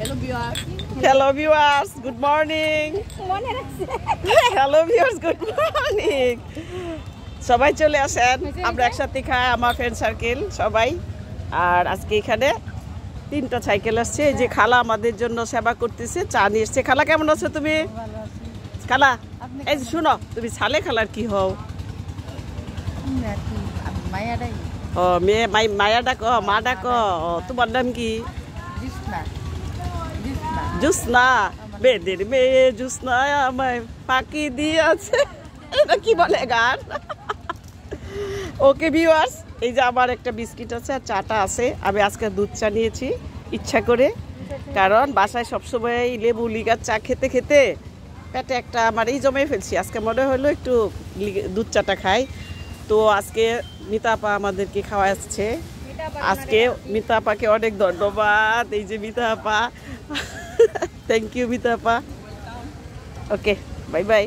Hello viewers, good morning. Hello viewers, good morning. সবাই চলে আসেন, আমরা একসাথে খাই, আমার ফ্রেন্ড সার্কেল সবাই। আর আজকে এখানে 3টা সাইকেল আসছে, এই যে খালা আমাদের জন্য সেবা করতেছে, চা নিয়ে এসছে। খালা কেমন আছো তুমি? খালা এই যে শুনো, তুমি সালে খালার কি হও? ও মেয়ে মায়া ডাকো, মা ডাকো। তোমার নাম কি? জুসনা। বেদের মেয়ে জুসনা আমায় ফাঁকি দিয়েছে, এটা কি বলে গান? ওকে ভিউয়ার্স, এই যে আমার একটা বিস্কিট আছে আর চাটা আছে। আমি আজকে দুধ চা নিয়েছি ইচ্ছা করে, কারণ বাসায় সবসময় লেবু লিগার চা খেতে খেতে পেটে একটা আমার এই জমে ফেলছি। আজকে মনে হলো একটু দুধ চাটা খাই। তো আজকে মিতা আপা আমাদেরকে খাওয়াচ্ছে। আজকে মিতা আপাকে অনেক ধন্যবাদ। এই যে মিতা আপা, থ্যাংক ইউ মিতা আপা। ওকে, বাই বাই।